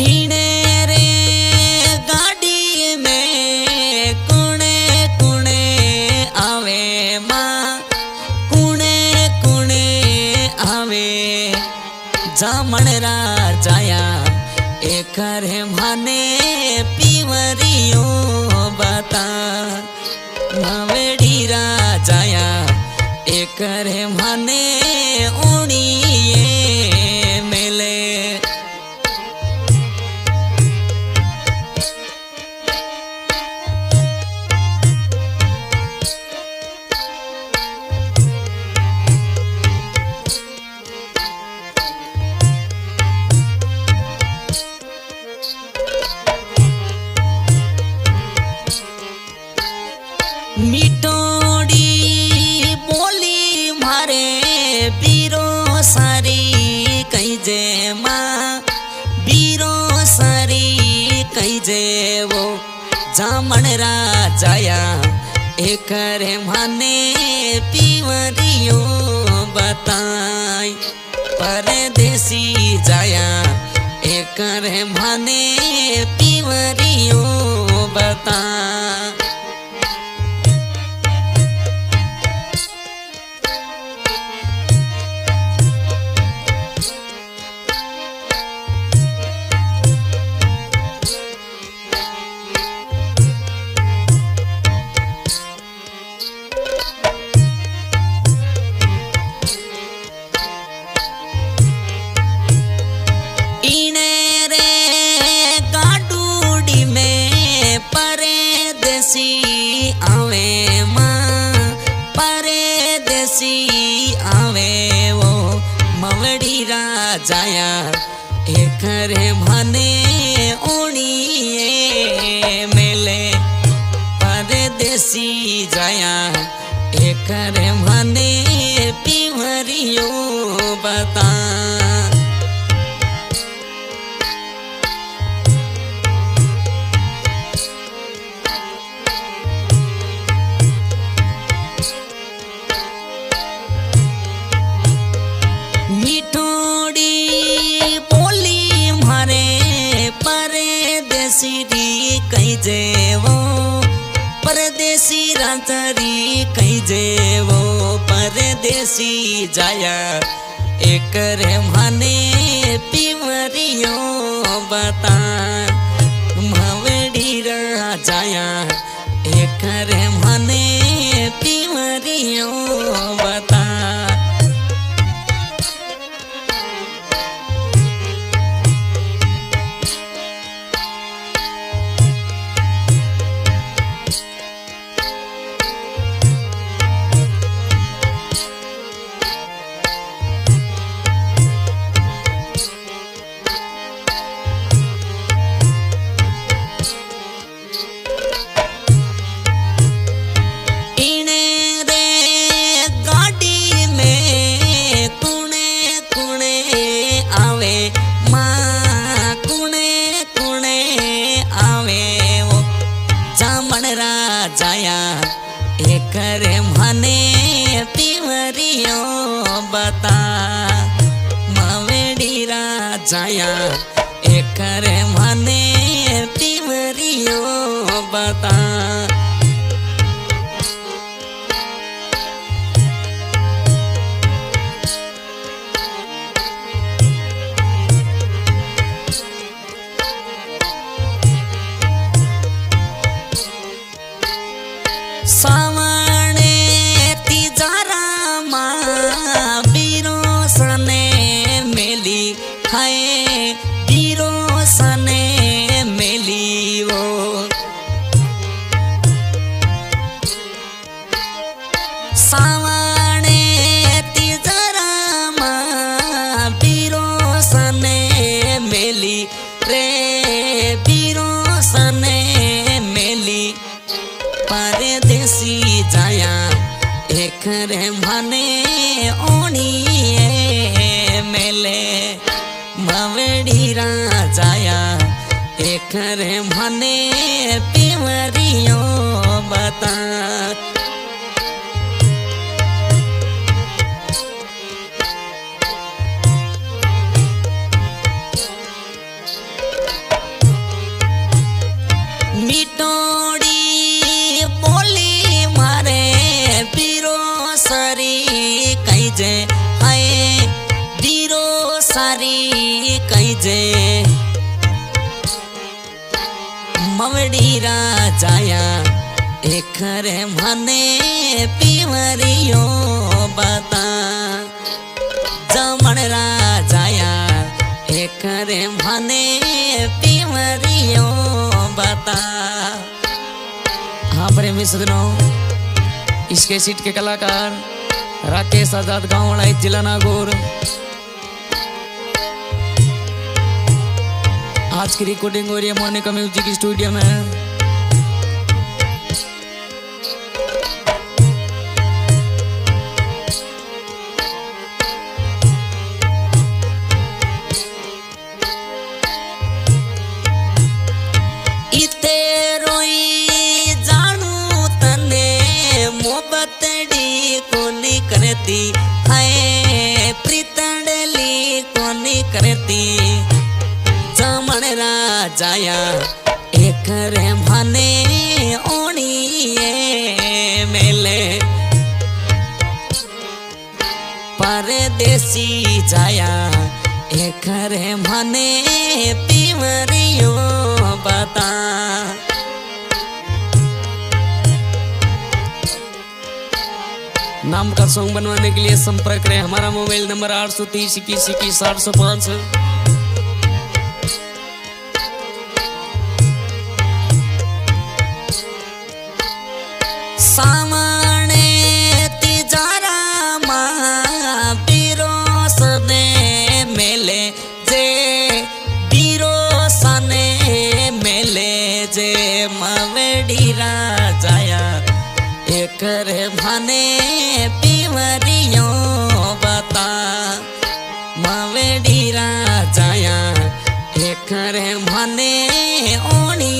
इने रे गाड़ी में कुणे कुणे आवे माँ कुणे कुणे आवे जामण राजाया एक रे माने पीवरियो बता मावेड़ी राजाया एक रे माने ओणिए मेले मीठोड़ी बोली मारे बीरो सारी कही जे माँ बीरो सारी कही जे वो जामण राजाया एक रे माने पीवरियो बताई परदेसी जाया एक रे माने पीवरियो बता आवे माँ परदेसी आवे वो मवड़ी राजाया एक रे माने ओणिए मेले परदेसी जाया एक रे माने पीवरियो बता कही जेवो परदेसी रातरी कही जेवो परदेसी जाया एक रे माने पीवरियो बता मावड़ी राजाया एक रे माने पीवरियो बता जाया एक रे माने पीवरियो बता मावेड़ी राजाया एक रे माने पीवरियो बता सावणे तिजारा माँ बीरो सने मेली हाय बीरो सने मेली वो सावणे तिजारा माँ बीरो सने मेली रे बीरो सने मेली परदेसी जाया एक रे माने ओणिए मेले मवड़ी राजाया एक रे माने पीवरियो बता मीठोड़ी बोली मारे पीरो सारी कई जे हाय पीरो सारी कई जे मवड़ी राजाया एक रे मने पीवरियो बता जमण राजाया एक रे मने पीवरियो बता। हाँ प्रेमी सजनों, इसके सीट के कलाकार राकेश आजाद, गाँव वाला जिला नागौर। आज की रिकॉर्डिंग हो रही है मोनिका म्यूजिक स्टूडियो में। इते रोई जानू तने मोहब्बतड़ी कोनी करती है प्रीतंडली कोनी करती जमण राजाया एक रे मने ओणिए मेले परदेसी जाया एक रे मने पीवरियो बता। नाम का सॉन्ग बनवाने के लिए संपर्क करें हमारा मोबाइल नंबर 830 21 21 805। सामने तिजारा मां पीरो सने मेले जे पीरो सने मेले जे मवड़ी राजाया एक रे मने पीवरियो बता मवड़ी राजाया एक रे मने ओणी